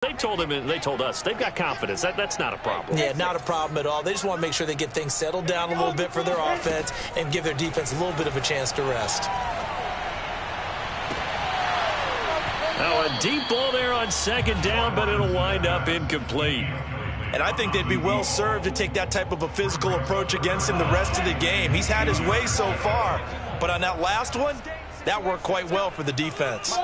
They told us they've got confidence. That's not a problem. Yeah, not a problem at all. They just want to make sure they get things settled down a little bit for their offense and give their defense a little bit of a chance to rest. Now a deep ball there on second down, but it'll wind up incomplete. And I think they'd be well served to take that type of a physical approach against him the rest of the game. He's had his way so far, but on that last one, that worked quite well for the defense.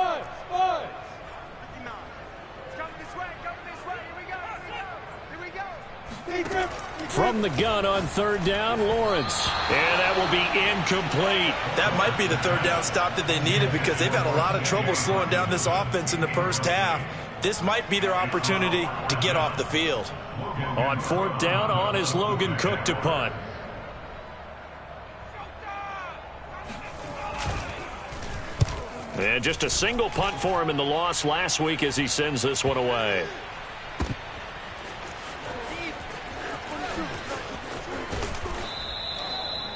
From the gun on third down, Lawrence. And that will be incomplete. That might be the third down stop that they needed because they've had a lot of trouble slowing down this offense in the first half. This might be their opportunity to get off the field. On fourth down, on is Logan Cook to punt. And just a single punt for him in the loss last week as he sends this one away.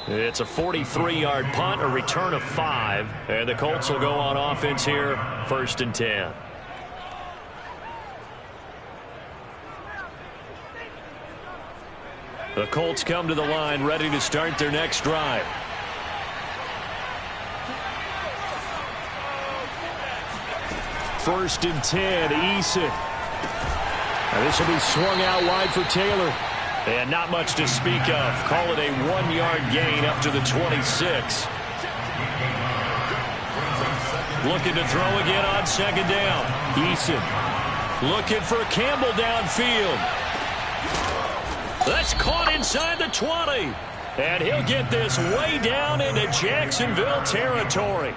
It's a 43-yard punt, a return of 5, and the Colts will go on offense here, 1st and 10. The Colts come to the line, ready to start their next drive. First and 10, Eason. Now this will be swung out wide for Taylor. And not much to speak of. Call it a 1-yard gain up to the 26. Looking to throw again on second down. Eason looking for Campbell downfield. That's caught inside the 20. And he'll get this way down into Jacksonville territory.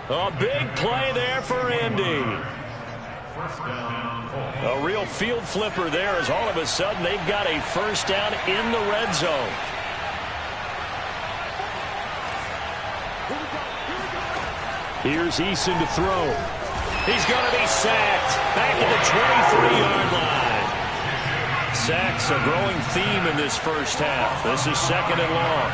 A big play there for Indy. A real field flipper there as all of a sudden they've got a first down in the red zone. Here's Eason to throw. He's going to be sacked back at the 23-yard line. Sacks a growing theme in this first half. This is second and long.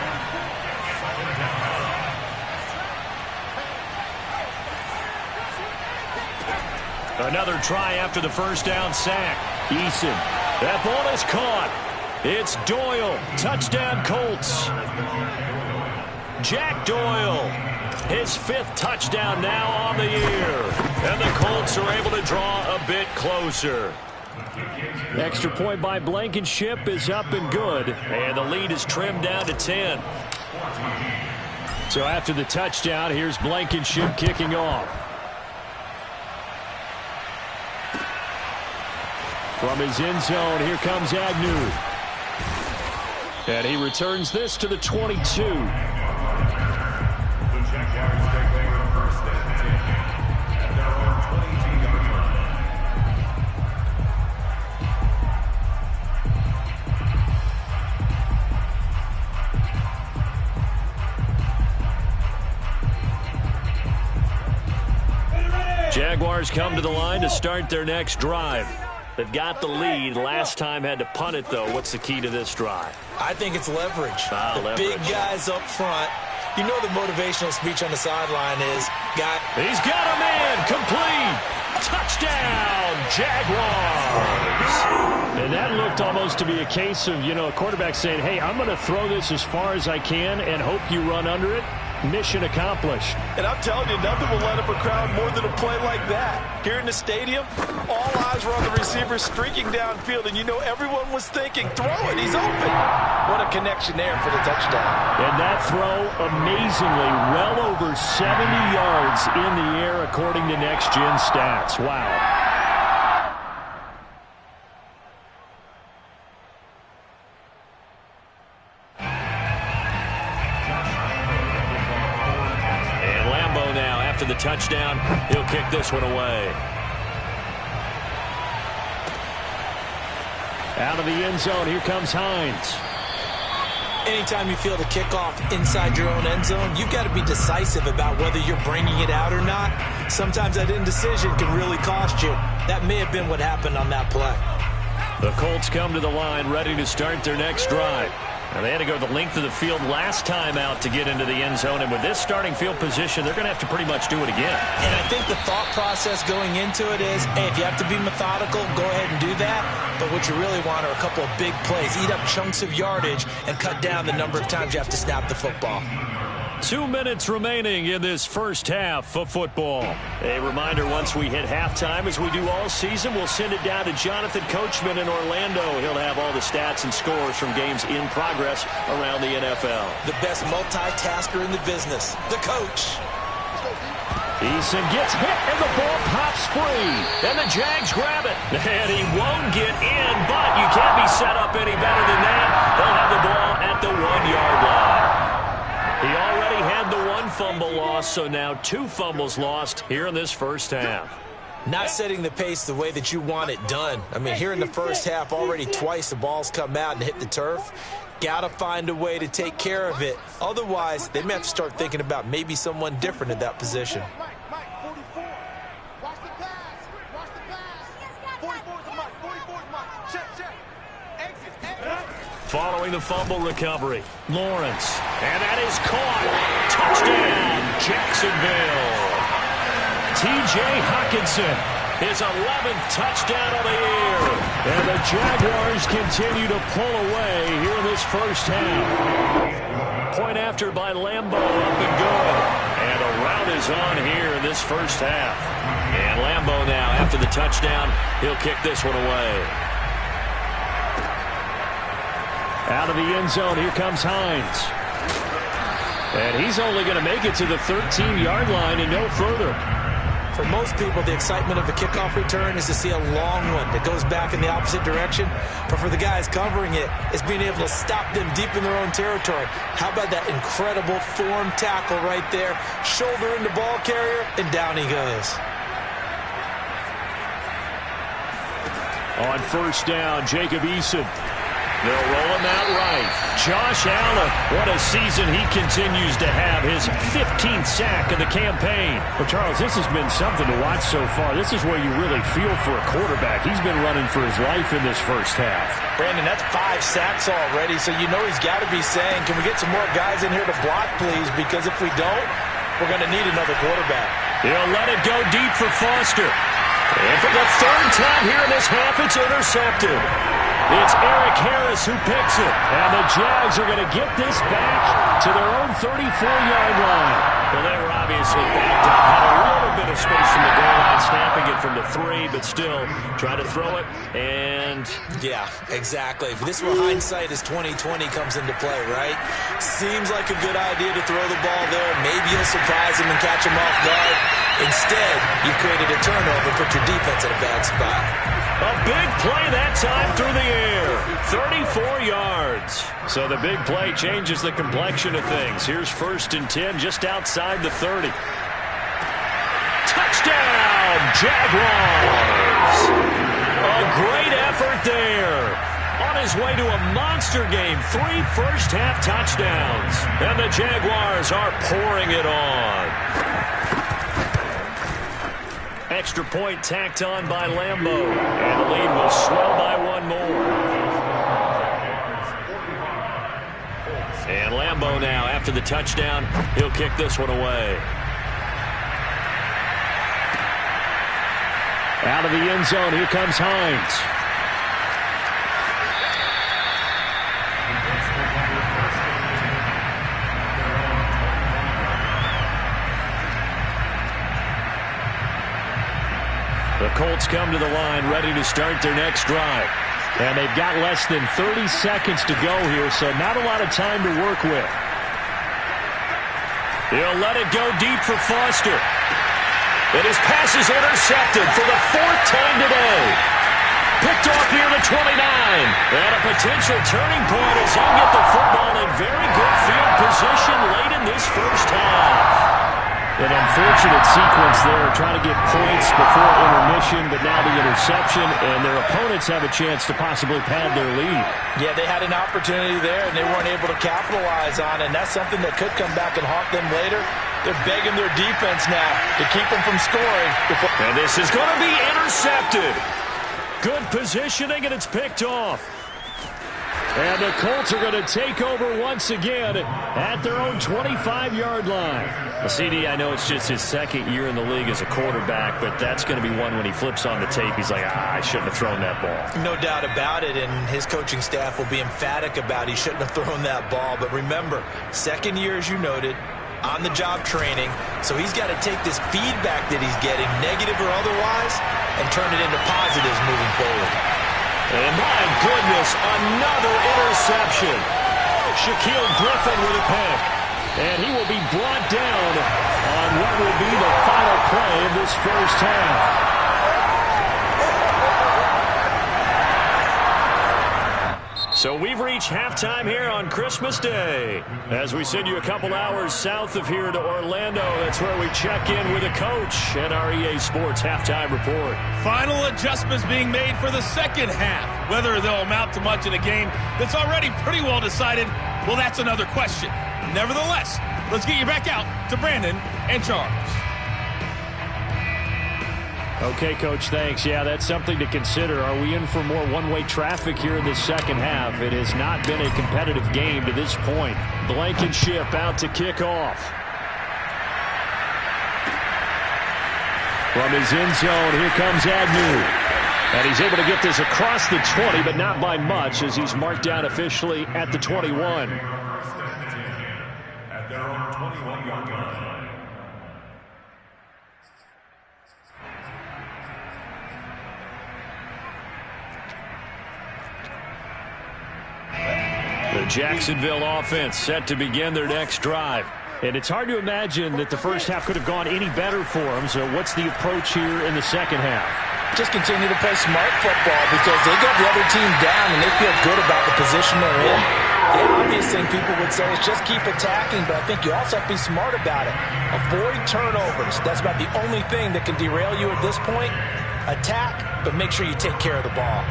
Another try after the first down sack. Eason. That ball is caught. It's Doyle. Touchdown Colts. Jack Doyle. His 5th touchdown now on the year. And the Colts are able to draw a bit closer. Extra point by Blankenship is up and good. And the lead is trimmed down to 10. So after the touchdown, here's Blankenship kicking off. From his end zone, here comes Agnew. And he returns this to the 22. Jaguars come to the line to start their next drive. They've got the lead. Last time had to punt it, though. What's the key to this drive? I think it's leverage. Leverage. Big guys up front. You know the motivational speech on the sideline is, he's got a man. Complete. Touchdown, Jaguars. And that looked almost to be a case of, a quarterback saying, hey, I'm going to throw this as far as I can and hope you run under it. Mission accomplished. And I'm telling you, nothing will light up a crowd more than a play like that. Here in the stadium, all eyes were on the receiver streaking downfield, and everyone was thinking, throw it, he's open. What a connection there for the touchdown. And that throw, amazingly, well over 70 yards in the air, according to Next Gen Stats. Wow. The touchdown, he'll kick this one away. Out of the end zone, here comes Hines. Anytime you feel the kickoff inside your own end zone, you've got to be decisive about whether you're bringing it out or not. Sometimes that indecision can really cost you. That may have been what happened on that play. The Colts come to the line ready to start their next drive. Now, they had to go the length of the field last time out to get into the end zone, and with this starting field position, they're going to have to pretty much do it again. And I think the thought process going into it is, hey, if you have to be methodical, go ahead and do that. But what you really want are a couple of big plays, eat up chunks of yardage, and cut down the number of times you have to snap the football. 2 minutes remaining in this first half of football. A reminder, once we hit halftime, as we do all season, we'll send it down to Jonathan Coachman in Orlando. He'll have all the stats and scores from games in progress around the NFL. The best multitasker in the business, the coach. Eason gets hit, and the ball pops free. And the Jags grab it. And he won't get in, but you can't be set up any better than that. They'll have the ball at the 1-yard line. He already had the one fumble lost, so now 2 fumbles lost here in this first half. Not setting the pace the way that you want it done. I mean, here in the first half, already twice the ball's come out and hit the turf. Got to find a way to take care of it. Otherwise, they may have to start thinking about maybe someone different at that position. Following the fumble recovery, Lawrence. And that is caught. Touchdown, Jacksonville. T.J. Hockenson, his 11th touchdown of the year. And the Jaguars continue to pull away here in this first half. Point after by Lambeau, up and good. And a rout is on here in this first half. And Lambeau now, after the touchdown, he'll kick this one away. Out of the end zone, here comes Hines. And he's only going to make it to the 13-yard line and no further. For most people, the excitement of a kickoff return is to see a long one that goes back in the opposite direction. But for the guys covering it, it's being able to stop them deep in their own territory. How about that incredible form tackle right there? Shoulder in the ball carrier, and down he goes. On first down, Jacob Eason. They'll roll him out right. Josh Allen, what a season he continues to have. His 15th sack of the campaign. Well, Charles, this has been something to watch so far. This is where you really feel for a quarterback. He's been running for his life in this first half. Brandon, that's 5 sacks already, so you know he's got to be saying, can we get some more guys in here to block, please? Because if we don't, we're going to need another quarterback. He'll let it go deep for Foster. And for the 3rd time here in this half, it's intercepted. It's Eric Harris who picks it. And the Jags are going to get this back to their own 34-yard line. Well, they were obviously backed up. Had a little bit of space from the goal line, snapping it from the 3, but still trying to throw it. And yeah, exactly. This is where hindsight is 20/20 comes into play, right? Seems like a good idea to throw the ball there. Maybe you'll surprise him and catch him off guard. Instead, you created a turnover, put your defense in a bad spot. A big play that time through the air. 34 yards. So the big play changes the complexion of things. Here's 1st and 10 just outside the 30. Touchdown, Jaguars. A great effort there. On his way to a monster game. 3 first-half touchdowns. And the Jaguars are pouring it on. Extra point tacked on by Lambeau. And the lead will swell by 1 more. And Lambeau now, after the touchdown, he'll kick this one away. Out of the end zone, here comes Hines. The Colts come to the line ready to start their next drive. And they've got less than 30 seconds to go here, so not a lot of time to work with. He'll let it go deep for Foster. And his pass is intercepted for the 4th time today. Picked off near the 29. And a potential turning point as he'll get the football in very good field position late in this first half. An unfortunate sequence there, trying to get points before intermission, but now the interception, and their opponents have a chance to possibly pad their lead. Yeah, they had an opportunity there, and they weren't able to capitalize on it, and that's something that could come back and haunt them later. They're begging their defense now to keep them from scoring. And this is going to be intercepted. Good positioning, and it's picked off. And the Colts are going to take over once again at their own 25-yard line. Well, CD, I know it's just his second year in the league as a quarterback, but that's going to be one when he flips on the tape. He's like, I shouldn't have thrown that ball. No doubt about it, and his coaching staff will be emphatic about he shouldn't have thrown that ball. But remember, second year, as you noted, on-the-job training, so he's got to take this feedback that he's getting, negative or otherwise, and turn it into positives moving forward. And my goodness, another interception. Shaquille Griffin with a pick. And he will be brought down on what will be the final play of this first half. So we've reached halftime here on Christmas Day. As we send you a couple hours south of here to Orlando, that's where we check in with a coach and our EA Sports halftime report. Final adjustments being made for the second half. Whether they'll amount to much in a game that's already pretty well decided, well, that's another question. Nevertheless, let's get you back out to Brandon and Charles. Okay, Coach, thanks. Yeah, that's something to consider. Are we in for more one-way traffic here in the second half? It has not been a competitive game to this point. Blankenship out to kick off. From his end zone, here comes Agnew. And he's able to get this across the 20, but not by much, as he's marked down officially at the 21. At their own 21-yard line. The Jacksonville offense set to begin their next drive. And it's hard to imagine that the first half could have gone any better for them. So what's the approach here in the second half? Just continue to play smart football because they got the other team down and they feel good about the position they're in. The obvious thing people would say is just keep attacking, but I think you also have to be smart about it. Avoid turnovers. That's about the only thing that can derail you at this point. Attack, but make sure you take care of the ball.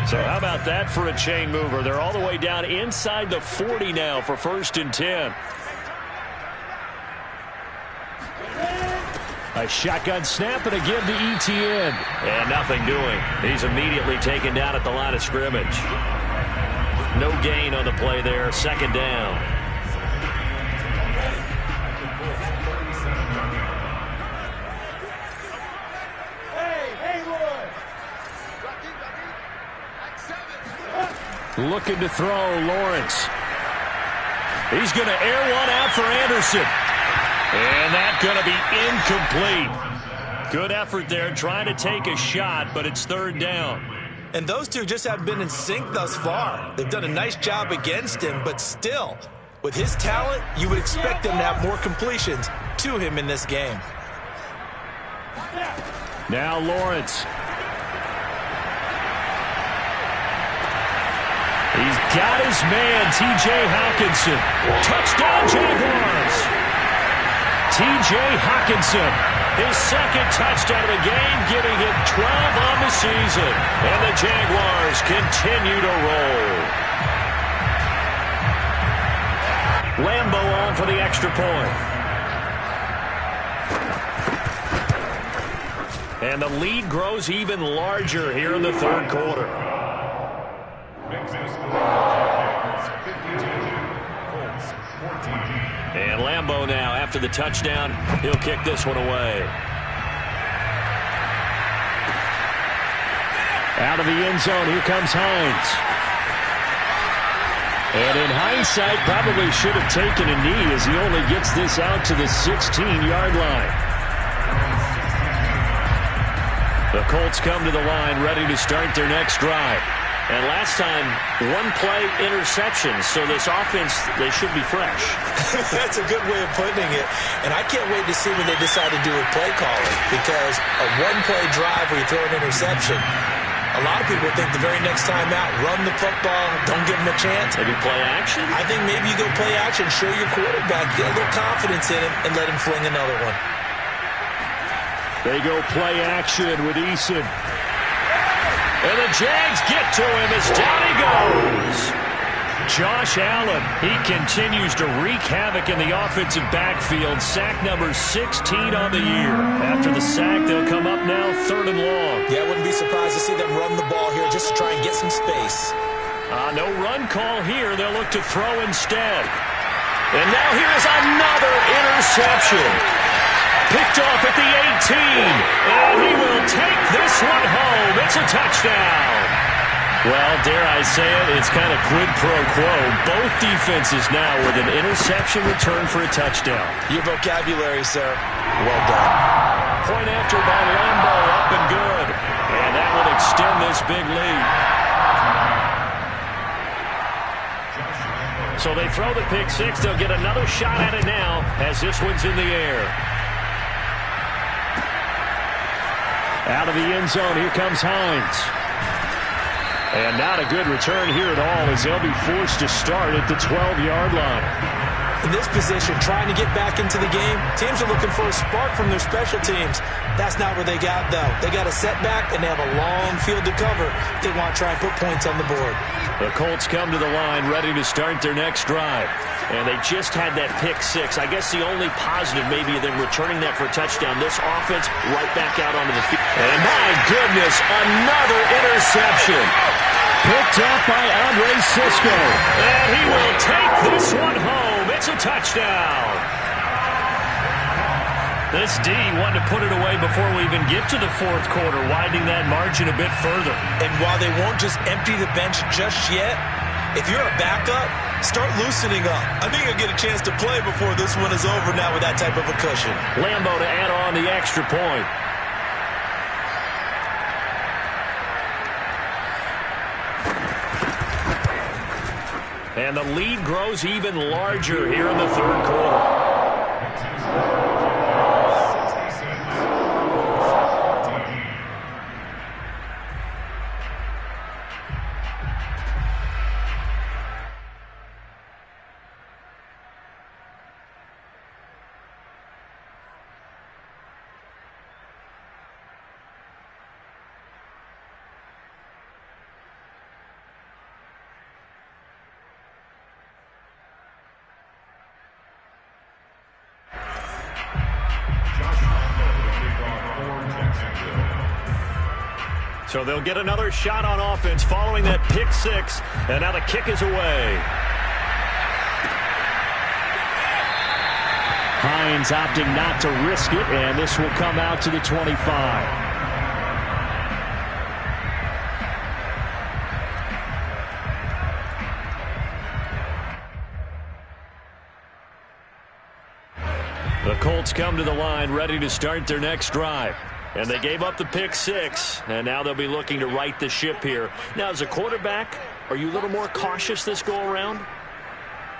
So how about that for a chain mover? They're all the way down inside the 40 now for 1st and 10. A shotgun snap and a give to ETN. And nothing doing. He's immediately taken down at the line of scrimmage. No gain on the play there. 2nd down. Looking to throw, Lawrence. He's going to air one out for Anderson. And that's going to be incomplete. Good effort there, trying to take a shot, but it's 3rd down. And those two just haven't been in sync thus far. They've done a nice job against him, but still, with his talent, you would expect them to have more completions to him in this game. Now Lawrence. He's got his man, T.J. Hockenson. Touchdown, Jaguars. T.J. Hockenson, his 2nd touchdown of the game, giving him 12 on the season. And the Jaguars continue to roll. Lambeau on for the extra point. And the lead grows even larger here in the 3rd quarter. And Lambeau now, after the touchdown, he'll kick this one away. Out of the end zone, here comes Hines. And in hindsight, probably should have taken a knee as he only gets this out to the 16-yard line. The Colts come to the line ready to start their next drive. And last time, 1-play interception. So this offense, they should be fresh. That's a good way of putting it. And I can't wait to see what they decide to do with play calling. Because a 1-play drive where you throw an interception, a lot of people think the very next time out, run the football, don't give them a chance. Maybe play action? I think maybe you go play action, show your quarterback, get a little confidence in him, and let him fling another one. They go play action with Eason. And the Jags get to him as down he goes. Josh Allen, he continues to wreak havoc in the offensive backfield. Sack number 16 on the year. After the sack, they'll come up now 3rd and long. Yeah, I wouldn't be surprised to see them run the ball here just to try and get some space. No run call here. They'll look to throw instead. And now here is another interception. Picked off at the 18. And he will take this one home. It's a touchdown. Well, dare I say it, it's kind of quid pro quo. Both defenses now with an interception return for a touchdown. Your vocabulary, sir. Well done. Point after by Lambo, up and good. And that will extend this big lead. So they throw the pick six. They'll get another shot at it now as this one's in the air. Out of the end zone, here comes Hines. And not a good return here at all as they'll be forced to start at the 12-yard line. In this position, trying to get back into the game, teams are looking for a spark from their special teams. That's not what they got, though. They got a setback, and they have a long field to cover if they want to try and put points on the board. The Colts come to the line ready to start their next drive. And they just had that pick six. I guess the only positive maybe of them returning that for a touchdown. This offense right back out onto the field. And my goodness, another interception. Picked up by Andre Sisco. And he will take this one home. It's a touchdown. This D wanted to put it away before we even get to the 4th quarter, widening that margin a bit further. And while they won't just empty the bench just yet, if you're a backup, start loosening up. I think you'll get a chance to play before this one is over now with that type of a cushion. Lambo to add on the extra point. And the lead grows even larger here in the 3rd quarter. So they'll get another shot on offense following that pick six. And now the kick is away. Hines opting not to risk it, and this will come out to the 25. The Colts come to the line ready to start their next drive. And they gave up the pick six, and now they'll be looking to right the ship here. Now, as a quarterback, are you a little more cautious this go-around?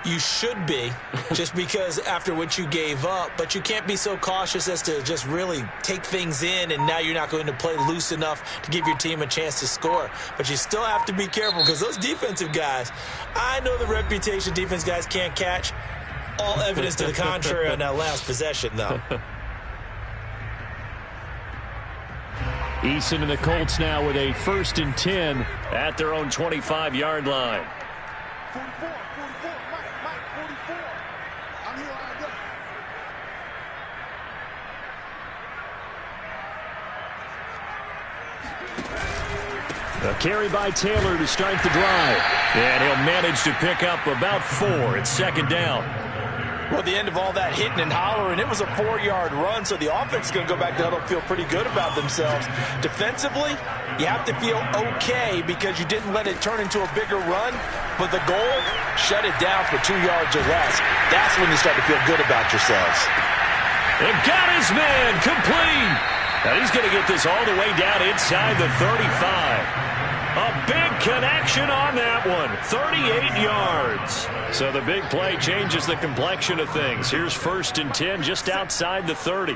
You should be, just because after what you gave up, but you can't be so cautious as to just really take things in, and now you're not going to play loose enough to give your team a chance to score. But you still have to be careful because those defensive guys, I know the reputation defense guys can't catch. All evidence to the contrary on that last possession, though. Eason and the Colts now with a 1st and 10 at their own 25-yard line. 44, Mike, 44. I'm here all day. A carry by Taylor to start the drive. And he'll manage to pick up about 4. It's 2nd down. Well, the end of all that hitting and hollering, it was a 4-yard run, so the offense is going to go back to huddle and feel pretty good about themselves. Defensively, you have to feel okay because you didn't let it turn into a bigger run, but the goal, shut it down for 2 yards or less. That's when you start to feel good about yourselves. And got his man complete. Now he's going to get this all the way down inside the 35. A big connection on that one. 38 yards. So the big play changes the complexion of things. Here's 1st and 10 just outside the 30.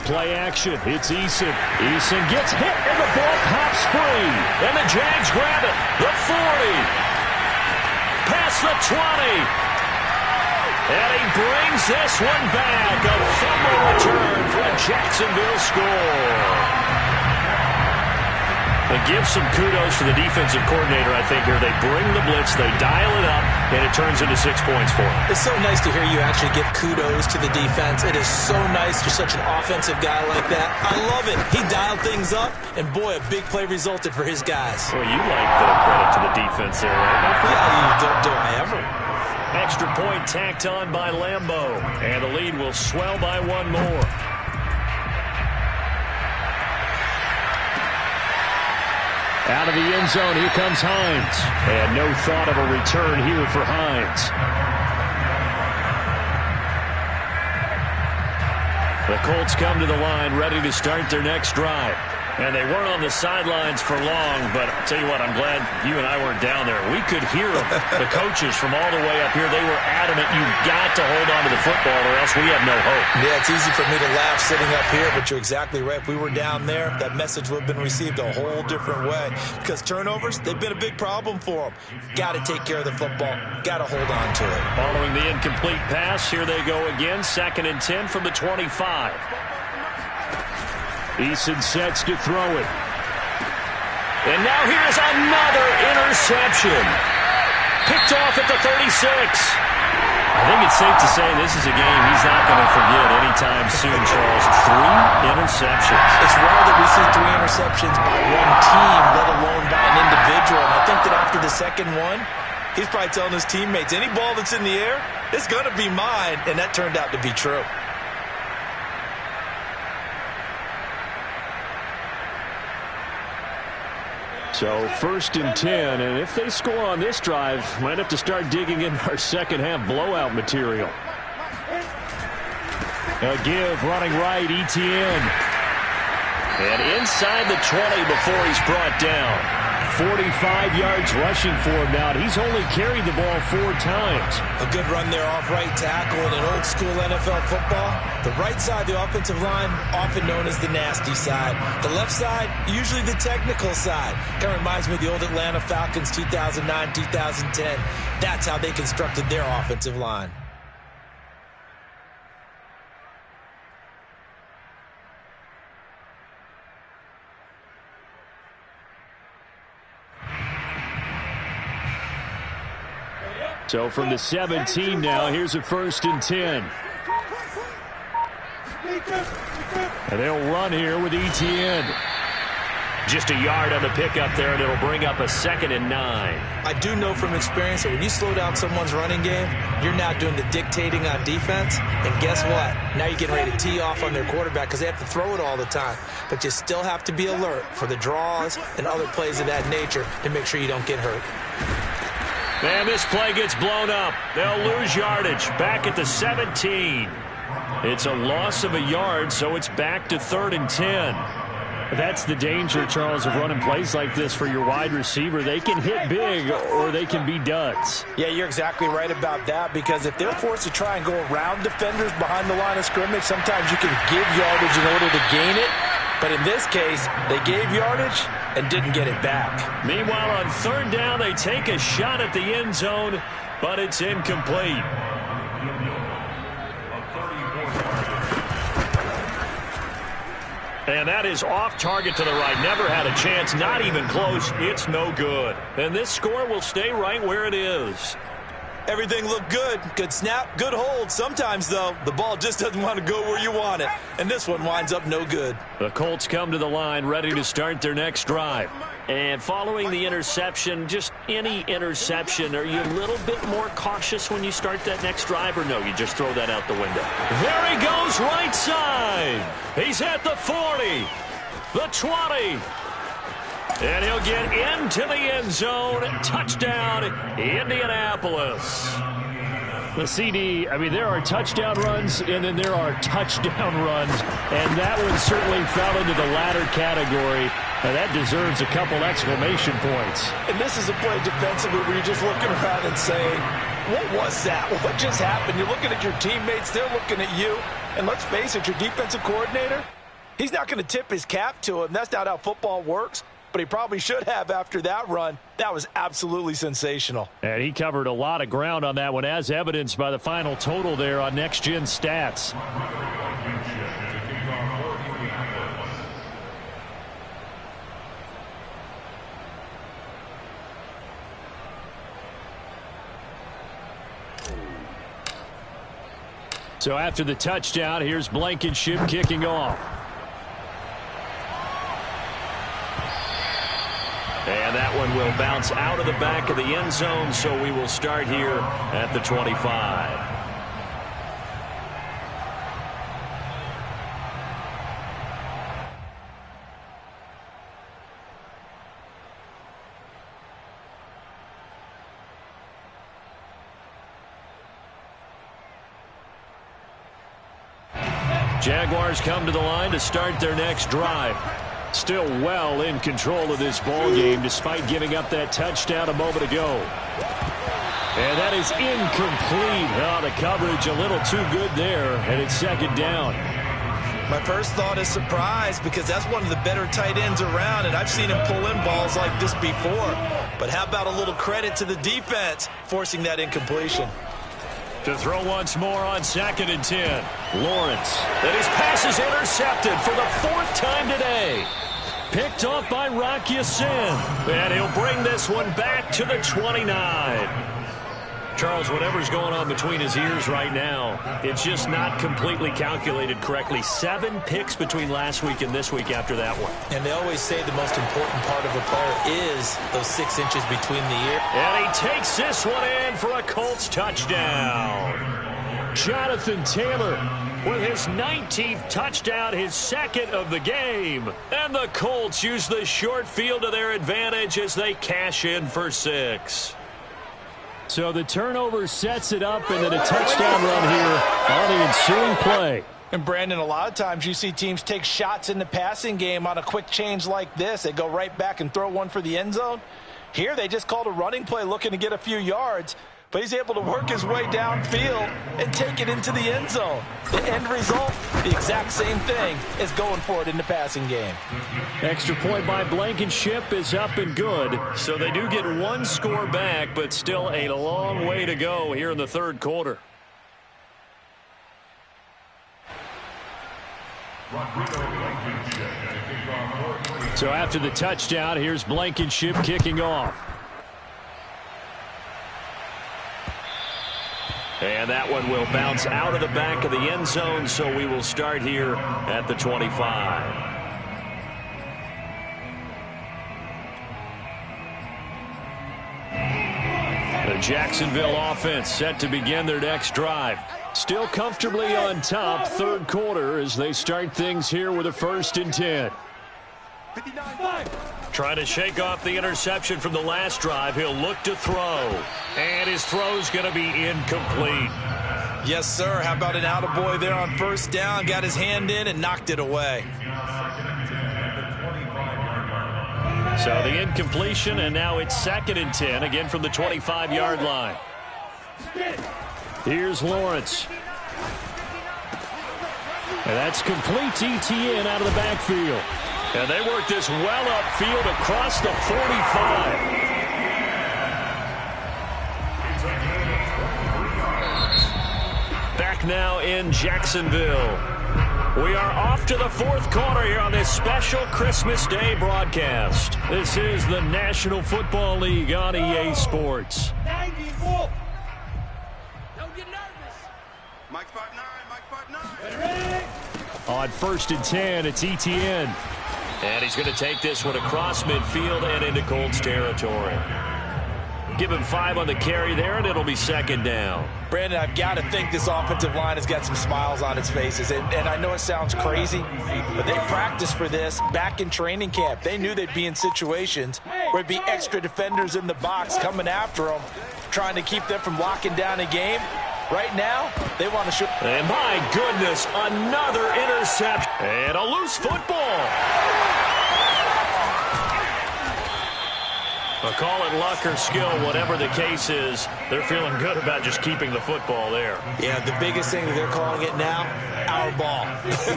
Play action. It's Eason. Eason gets hit and the ball pops free. And the Jags grab it. The 40. Past the 20. And he brings this one back. A fumble return for a Jacksonville score. And give some kudos to the defensive coordinator, I think, here. They bring the blitz, they dial it up, and it turns into 6 points for them. It's so nice to hear you actually give kudos to the defense. It is so nice. You're such an offensive guy like that. I love it. He dialed things up, and boy, a big play resulted for his guys. Well, you like the credit to the defense there, right? Yeah, do I ever. Extra point tacked on by Lambeau, and the lead will swell by one more. Out of the end zone, here comes Hines. And no thought of a return here for Hines. The Colts come to the line, ready to start their next drive. And they weren't on the sidelines for long, but I'll tell you what, I'm glad you and I weren't down there. We could hear them, the coaches from all the way up here. They were adamant, you've got to hold on to the football or else we have no hope. Yeah, it's easy for me to laugh sitting up here, but you're exactly right. If we were down there, that message would have been received a whole different way. Because turnovers, they've been a big problem for them. Got to take care of the football. Got to hold on to it. Following the incomplete pass, here they go again. 2nd and 10 from the 25. Eason sets to throw it. And now here's another interception. Picked off at the 36. I think it's safe to say this is a game he's not going to forget anytime soon, Charles. 3 interceptions. It's rare that we see 3 interceptions by one team, let alone by an individual. And I think that after the second one, he's probably telling his teammates, any ball that's in the air, it's going to be mine. And that turned out to be true. So 1st and 10, and if they score on this drive, might have to start digging in our second half blowout material. A give running right, Etienne. And inside the 20 before he's brought down. 45 yards rushing for him now. He's only carried the ball 4 times. A good run there off right tackle in an old school NFL football. The right side of the offensive line, often known as the nasty side. The left side, usually the technical side. Kind of reminds me of the old Atlanta Falcons 2009, 2010. That's how they constructed their offensive line. So from the 17 now, here's a 1st and 10. And they'll run here with Etienne. Just a yard on the pickup there, and it'll bring up a 2nd and 9. I do know from experience that when you slow down someone's running game, you're now doing the dictating on defense. And guess what? Now you're getting ready to tee off on their quarterback because they have to throw it all the time. But you still have to be alert for the draws and other plays of that nature to make sure you don't get hurt. And this play gets blown up. They'll lose yardage. Back at the 17. It's a loss of a yard, so it's back to 3rd and 10. That's the danger, Charles, of running plays like this for your wide receiver. They can hit big or they can be duds. Yeah, you're exactly right about that, because if they're forced to try and go around defenders behind the line of scrimmage, sometimes you can give yardage in order to gain it. But in this case, they gave yardage and didn't get it back. Meanwhile, on 3rd down, they take a shot at the end zone, but it's incomplete. And that is off target to the right. Never had a chance, not even close. It's no good. And this score will stay right where it is. Everything looked good. Good snap, good hold. Sometimes, though, the ball just doesn't want to go where you want it. And this one winds up no good. The Colts come to the line ready to start their next drive. And following the interception, just any interception, are you a little bit more cautious when you start that next drive, or no, you just throw that out the window? There he goes, right side. He's at the 40, the 20. And he'll get into the end zone. Touchdown, Indianapolis. The CD, I mean, there are touchdown runs, and then there are touchdown runs. And that one certainly fell into the latter category. And that deserves a couple exclamation points. And this is a play defensively where you're just looking around and saying, what was that? What just happened? You're looking at your teammates. They're looking at you. And let's face it, your defensive coordinator, he's not going to tip his cap to him. That's not how football works. But he probably should have after that run. That was absolutely sensational. And he covered a lot of ground on that one, as evidenced by the final total there on Next Gen Stats. So after the touchdown, here's Blankenship kicking off. And that one will bounce out of the back of the end zone, so we will start here at the 25. Jaguars come to the line to start their next drive. Still well in control of this ball game despite giving up that touchdown a moment ago. And that is incomplete. Oh, the coverage a little too good there, and it's second down. My first thought is surprise because that's one of the better tight ends around, and I've seen him pull in balls like this before. But how about a little credit to the defense forcing that incompletion? To throw once more on 2nd and 10. Lawrence. And his pass is intercepted for the 4th time today. Picked off by Rock Ya-Sin. And he'll bring this one back to the 29. Charles, whatever's going on between his ears right now, it's just not completely calculated correctly. 7 picks between last week and this week after that one. And they always say the most important part of a player is those 6 inches between the ears. And he takes this one in for a Colts touchdown. Jonathan Taylor with his 19th touchdown, his 2nd of the game. And the Colts use the short field to their advantage as they cash in for 6. So the turnover sets it up, and then a touchdown run here on the ensuing play. And, Brandon, a lot of times you see teams take shots in the passing game on a quick change like this. They go right back and throw one for the end zone. Here they just called a running play looking to get a few yards, but he's able to work his way downfield and take it into the end zone. The end result, the exact same thing as going for it in the passing game. Extra point by Blankenship is up and good. So they do get 1 score back, but still a long way to go here in the 3rd quarter. So after the touchdown, here's Blankenship kicking off. And that one will bounce out of the back of the end zone, so we will start here at the 25. The Jacksonville offense set to begin their next drive. Still comfortably on top, 3rd quarter as they start things here with a 1st and 10. Trying to shake off the interception from the last drive. He'll look to throw. And his throw's going to be incomplete. Yes, sir. How about an attaboy there on 1st down? Got his hand in and knocked it away. So the incompletion, and now it's 2nd and 10, again from the 25-yard line. Here's Lawrence. And that's complete to ETN out of the backfield. And they work this well upfield across the 45. Back now in Jacksonville. We are off to the 4th quarter here on this special Christmas Day broadcast. This is the National Football League on EA Sports. 94. Don't get nervous. Mike 5'9", Mike 5'9". On 1st and 10, it's ETN. And he's going to take this one across midfield and into Colts territory. Give him 5 on the carry there, and it'll be 2nd down. Brandon, I've got to think this offensive line has got some smiles on its faces. And I know it sounds crazy, but they practiced for this back in training camp. They knew they'd be in situations where it'd be extra defenders in the box coming after them, trying to keep them from locking down a game. Right now, they want to shoot. And my goodness, another interception. And a loose football. But call it luck or skill, whatever the case is, they're feeling good about just keeping the football there. Yeah, the biggest thing that they're calling it now, our ball.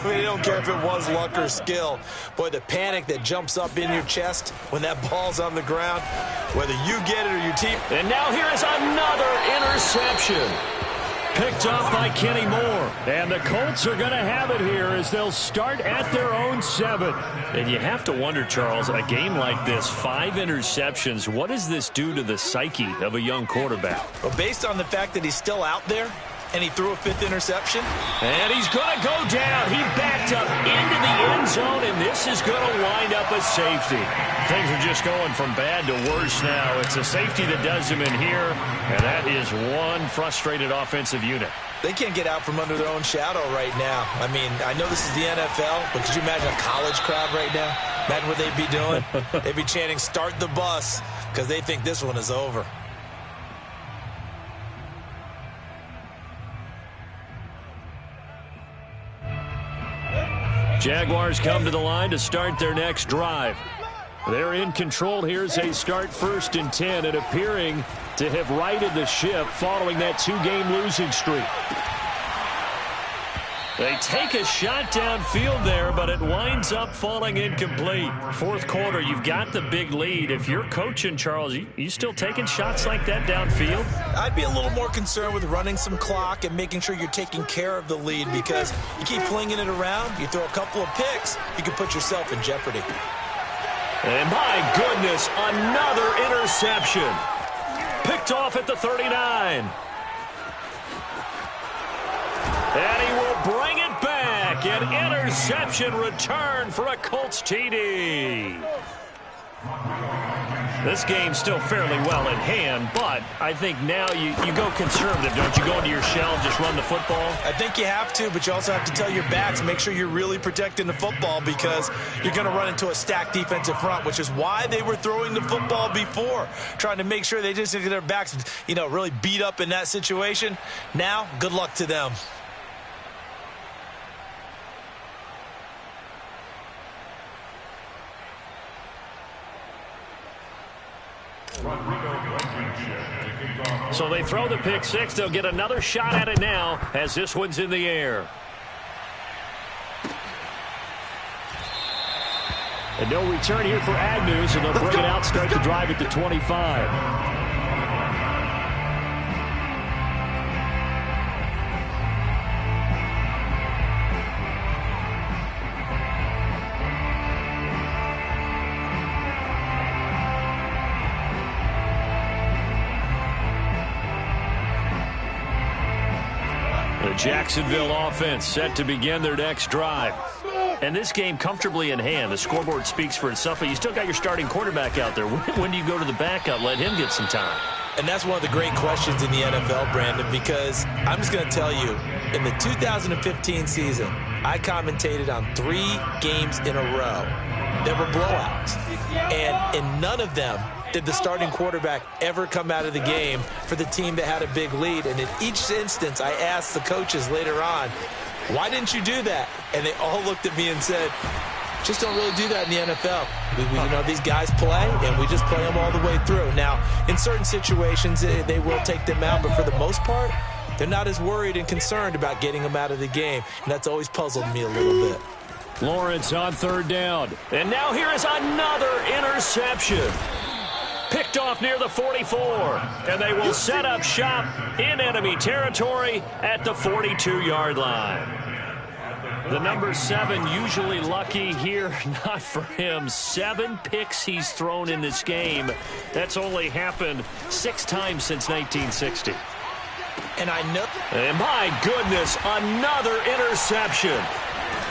They don't care if it was luck or skill. Boy, the panic that jumps up in your chest when that ball's on the ground, whether you get it or your team. And now here is another interception. Picked up by Kenny Moore. And the Colts are going to have it here as they'll start at their own 7. And you have to wonder, Charles, a game like this, 5 interceptions, what does this do to the psyche of a young quarterback? Well, based on the fact that he's still out there, and he threw a 5th interception. And he's going to go down. He backed up into the end zone, and this is going to wind up a safety. Things are just going from bad to worse now. It's a safety that does him in here, and that is one frustrated offensive unit. They can't get out from under their own shadow right now. I mean, I know this is the NFL, but could you imagine a college crowd right now? Imagine what they'd be doing. They'd be chanting, "Start the bus," because they think this one is over. Jaguars come to the line to start their next drive. They're in control. Here's a start 1st and 10, and appearing to have righted the ship following that 2-game losing streak. They take a shot downfield there, but it winds up falling incomplete. 4th quarter, you've got the big lead. If you're coaching, Charles, you still taking shots like that downfield? I'd be a little more concerned with running some clock and making sure you're taking care of the lead, because you keep flinging it around, you throw a couple of picks, you can put yourself in jeopardy. And my goodness, another interception. Picked off at the 39. And he will bring it back. An interception return for a Colts TD. This game's still fairly well in hand, but I think now you go conservative, don't you? Go into your shell and just run the football? I think you have to, but you also have to tell your backs, make sure you're really protecting the football, because you're going to run into a stacked defensive front, which is why they were throwing the football before, trying to make sure they just get their backs, really beat up in that situation. Now, good luck to them. So they throw the pick six. They'll get another shot at it now as this one's in the air. And no return here for Agnew, so they'll bring it out, start the drive at the 25. The Jacksonville offense set to begin their next drive. And this game comfortably in hand. The scoreboard speaks for itself, but you still got your starting quarterback out there. When do you go to the backup? Let him get some time. And that's one of the great questions in the NFL, Brandon, because I'm just going to tell you, in the 2015 season, I commentated on 3 games in a row. There were blowouts. And in none of them did the starting quarterback ever come out of the game for the team that had a big lead. And in each instance, I asked the coaches later on, why didn't you do that? And they all looked at me and said, just don't really do that in the NFL. These guys play, and we just play them all the way through. Now, in certain situations, they will take them out, but for the most part, they're not as worried and concerned about getting them out of the game. And that's always puzzled me a little bit. Lawrence on third down. And now here is another interception. Picked off near the 44. And they will set up shop in enemy territory at the 42-yard line. The number 7 usually lucky here. Not for him. 7 picks he's thrown in this game. That's only happened 6 times since 1960. And I know. And my goodness, another interception.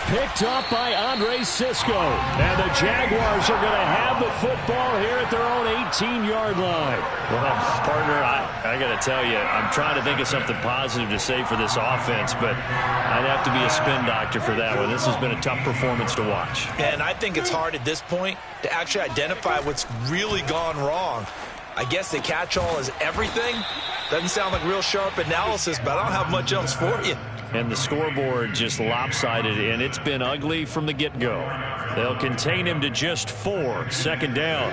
Picked up by Andre Sisco. And the Jaguars are going to have the football here at their own 18-yard line. Well, partner, I got to tell you, I'm trying to think of something positive to say for this offense, but I'd have to be a spin doctor for that one. This has been a tough performance to watch. And I think it's hard at this point to actually identify what's really gone wrong. I guess the catch-all is everything. Doesn't sound like real sharp analysis, but I don't have much else for you. And the scoreboard just lopsided, and it's been ugly from the get-go. They'll contain him to just 4. Second down.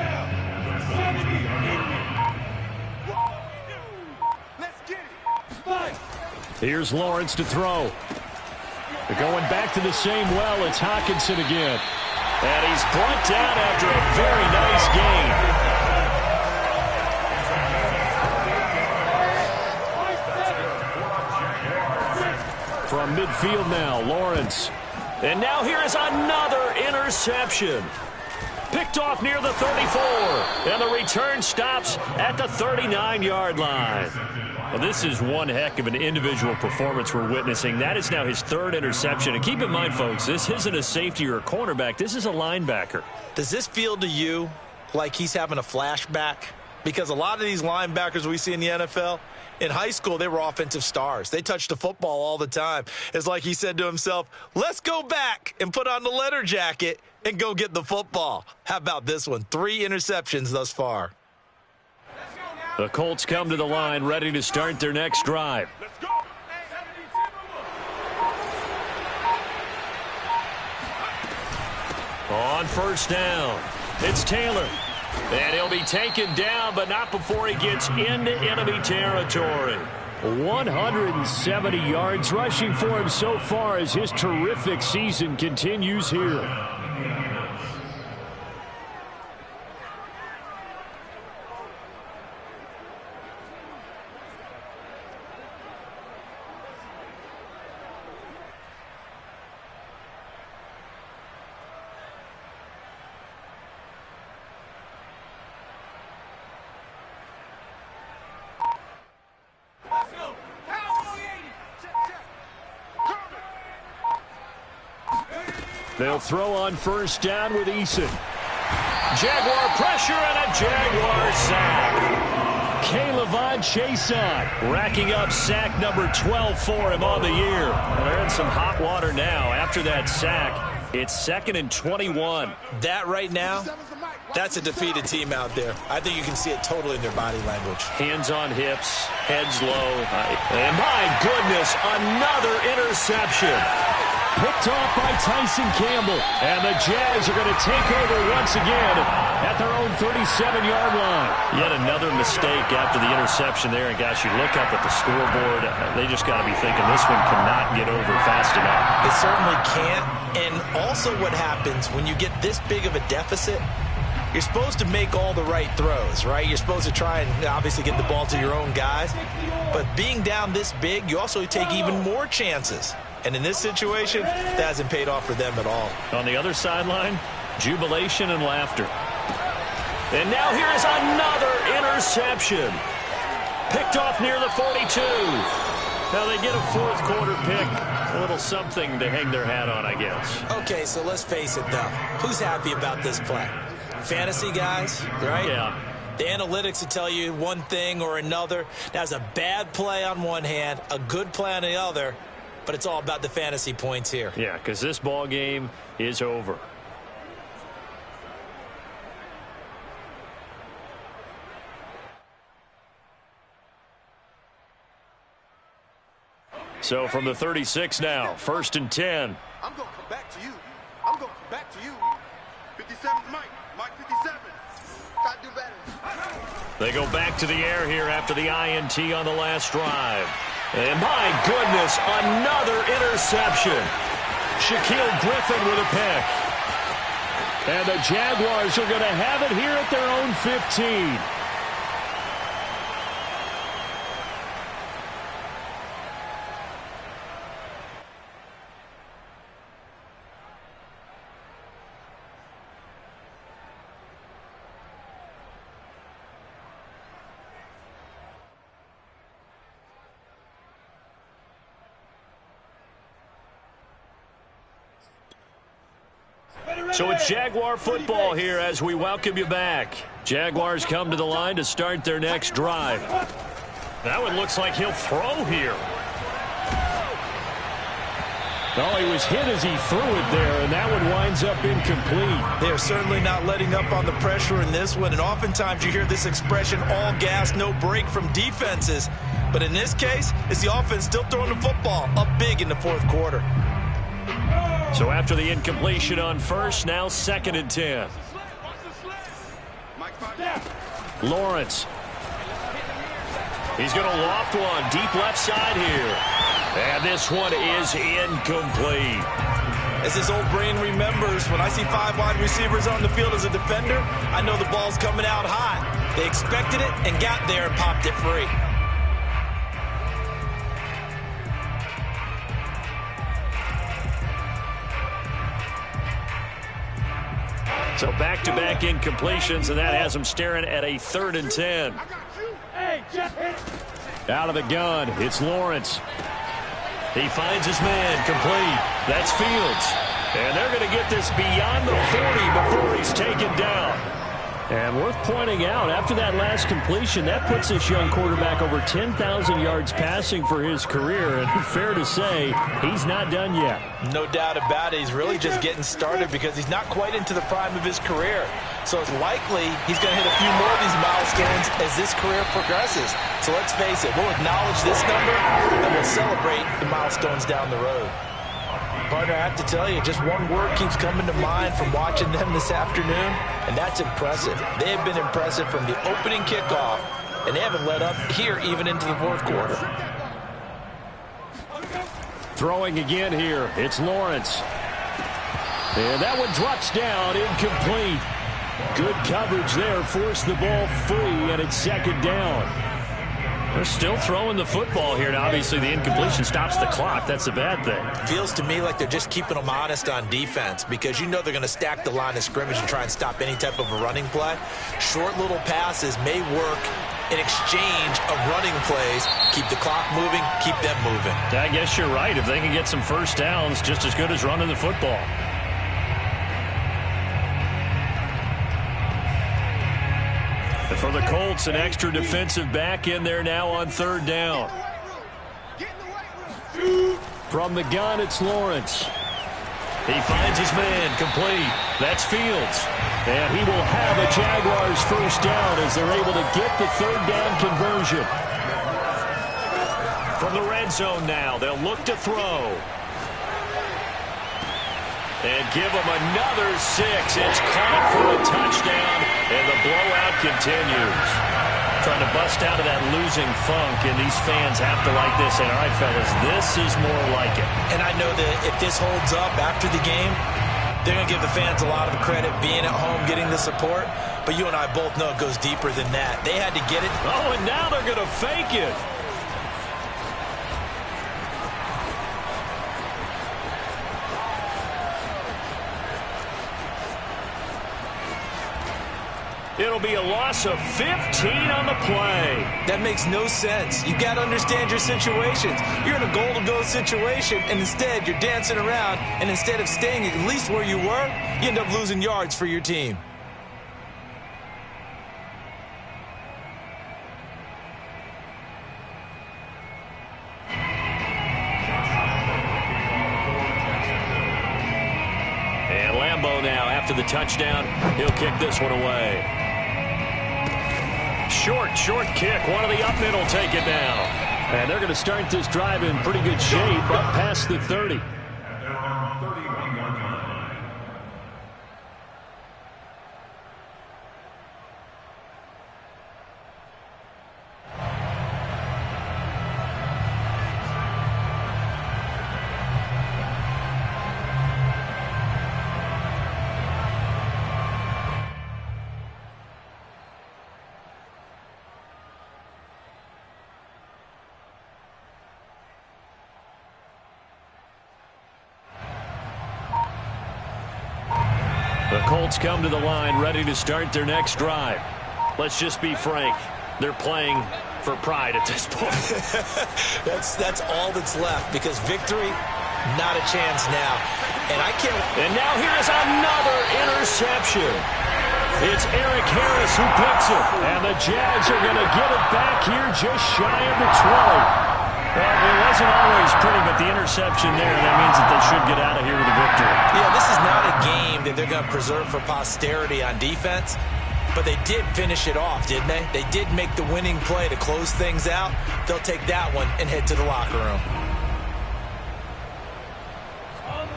Here's Lawrence to throw. They're going back to the same well. It's Hockenson again. And he's brought down after a very nice gain. From midfield now, Lawrence. And now here is another interception. Picked Picked off near the 34. And the return stops at the 39-yard line. Well, this is one heck of an individual performance we're witnessing. That is now his third interception. And keep in mind, folks, this isn't a safety or a cornerback. This is a linebacker. Does this feel to you like he's having a flashback? Because a lot of these linebackers we see in the NFL, in high school, they were offensive stars. They touched the football all the time. It's like he said to himself, let's go back and put on the letter jacket and go get the football. How about this one? 3 interceptions thus far. The Colts come to the line, ready to start their next drive. Let's go. On first down, it's Taylor. And he'll be taken down, but not before he gets into enemy territory. 170 yards rushing for him so far as his terrific season continues here. They'll throw on first down with Eason. Jaguar pressure and a Jaguar sack. K'Lavon Chaisson racking up sack number 12 for him on the year. Well, they're in some hot water now. After that sack, it's 2nd and 21. That right now, that's a defeated team out there. I think you can see it totally in their body language. Hands on hips, heads low. And my goodness, another interception. Picked off by Tyson Campbell. And the Jags are going to take over once again at their own 37-yard line. Yet another mistake after the interception there. And, gosh, you look up at the scoreboard, they just got to be thinking this one cannot get over fast enough. It certainly can't. And also what happens when you get this big of a deficit, you're supposed to make all the right throws, right? You're supposed to try and obviously get the ball to your own guys. But being down this big, you also take even more chances. And in this situation, that hasn't paid off for them at all. On the other sideline, jubilation and laughter. And now here is another interception. Picked off near the 42. Now they get a fourth quarter pick. A little something to hang their hat on, I guess. Okay, so let's face it, though. Who's happy about this play? Fantasy guys, right? Yeah. The analytics will tell you one thing or another. That's a bad play on one hand, a good play on the other. But it's all about the fantasy points here. Yeah, because this ball game is over. So from the 36 now, 1st and 10. I'm going to come back to you. I'm going to come back to you. 57's Mike. Mike 57. Got to do better. They go back to the air here after the INT on the last drive. And my goodness, another interception. Shaquille Griffin with a pick. And the Jaguars are going to have it here at their own 15. So it's Jaguar football here as we welcome you back. Jaguars come to the line to start their next drive. That one looks like he'll throw here. Oh, he was hit as he threw it there, and that one winds up incomplete. They're certainly not letting up on the pressure in this one, and oftentimes you hear this expression, all gas, no break from defenses. But in this case, it's the offense still throwing the football up big in the fourth quarter. So after the incompletion on first, now 2nd and 10. Lawrence. He's going to loft one deep left side here. And this one is incomplete. As his old brain remembers, when I see 5 wide receivers on the field as a defender, I know the ball's coming out hot. They expected it and got there and popped it free. So back-to-back incompletions, and that has him staring at a 3rd and 10. Out of the gun, it's Lawrence. He finds his man, complete. That's Fields. And they're going to get this beyond the 40 before he's taken down. And worth pointing out, after that last completion, that puts this young quarterback over 10,000 yards passing for his career. And fair to say, he's not done yet. No doubt about it. He's really just getting started because he's not quite into the prime of his career. So it's likely he's going to hit a few more of these milestones as this career progresses. So let's face it, we'll acknowledge this number and we'll celebrate the milestones down the road. Partner, I have to tell you, just one word keeps coming to mind from watching them this afternoon, and that's impressive. They have been impressive from the opening kickoff, and they haven't let up here even into the 4th quarter. Throwing again here, it's Lawrence. And that one drops down, incomplete. Good coverage there, forced the ball free, and it's 2nd down. They're still throwing the football here, and obviously the incompletion stops the clock. That's a bad thing. Feels to me like they're just keeping them honest on defense because you know they're going to stack the line of scrimmage and try and stop any type of a running play. Short little passes may work in exchange of running plays. Keep the clock moving, keep them moving. I guess you're right. If they can get some first downs, just as good as running the football. For the Colts, an extra defensive back in there now on 3rd down. From the gun, it's Lawrence. He finds his man, complete. That's Fields. And he will have a Jaguars first down as they're able to get the 3rd down conversion. From the red zone now, they'll look to throw. And give him another 6. It's caught for a touchdown, and the blowout continues. Trying to bust out of that losing funk, and these fans have to like this. And, all right, fellas, this is more like it. And I know that if this holds up after the game, they're going to give the fans a lot of credit being at home, getting the support. But you and I both know it goes deeper than that. They had to get it. Oh, and now they're going to fake it. It'll be a loss of 15 on the play. That makes no sense. You got to understand your situations. You're in a goal-to-go situation, and instead you're dancing around, and instead of staying at least where you were, you end up losing yards for your team. And Lambeau now, after the touchdown, he'll kick this one away. Short kick. One of the up men will take it now. And they're going to start this drive in pretty good shape up past the 30. The Colts come to the line ready to start their next drive. Let's just be frank. They're playing for pride at this point. That's all that's left because victory, not a chance now. And I can't. And now here's another interception. It's Eric Harris who picks it. And the Jags are going to get it back here just shy of the 20. Well, it wasn't always pretty, but the interception there, that means that they should get out of here with a victory. Yeah, this is not a game that they're going to preserve for posterity on defense, but they did finish it off, didn't they? They did make the winning play to close things out. They'll take that one and head to the locker room.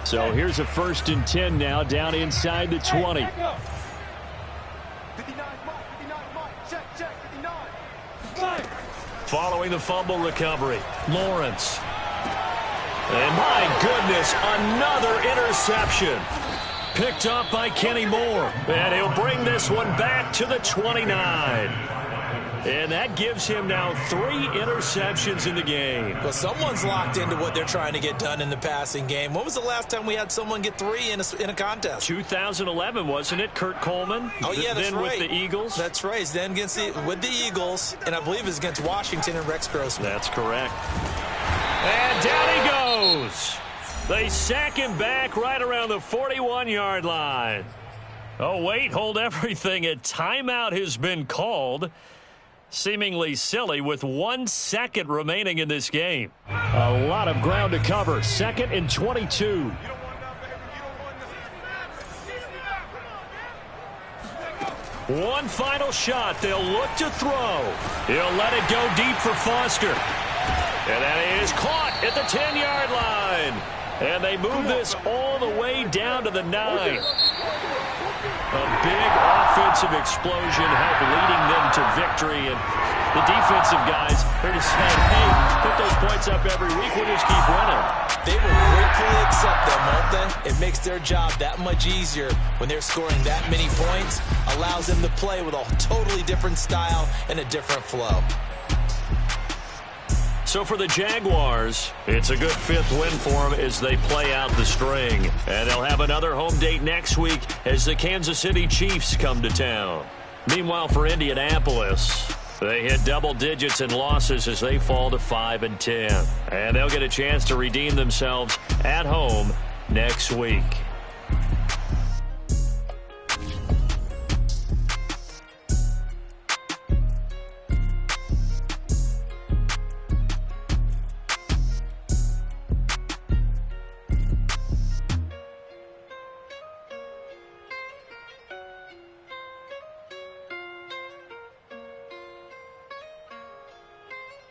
So here's a 1st and 10 now down inside the 20. 59, check, 59. Following the fumble recovery, Lawrence. And my goodness, another interception. Picked up by Kenny Moore. And he'll bring this one back to the 29. And that gives him now 3 interceptions in the game. Well, someone's locked into what they're trying to get done in the passing game. When was the last time we had someone get 3 in a contest? 2011, wasn't it? Kurt Coleman? Oh, yeah, that's then right. with the Eagles? That's right. He's then with the Eagles, and I believe it's against Washington and Rex Grossman. That's correct. And down he goes. They sack him back right around the 41-yard line. Oh, wait, hold everything. A timeout has been called. Seemingly silly with 1 second remaining in this game. A lot of ground to cover. 2nd and 22. One final shot. They'll look to throw. He'll let it go deep for Foster. And that is caught at the 10-yard line. And they move this all the way down to the 9. A big offensive explosion helped leading them to victory. And the defensive guys are just saying, hey, put those points up every week. We'll just keep winning. They will gratefully accept them, won't they? It makes their job that much easier when they're scoring that many points. Allows them to play with a totally different style and a different flow. So for the Jaguars, it's a good 5th win for them as they play out the string. And they'll have another home date next week as the Kansas City Chiefs come to town. Meanwhile, for Indianapolis, they hit double digits in losses as they fall to 5-10. And they'll get a chance to redeem themselves at home next week.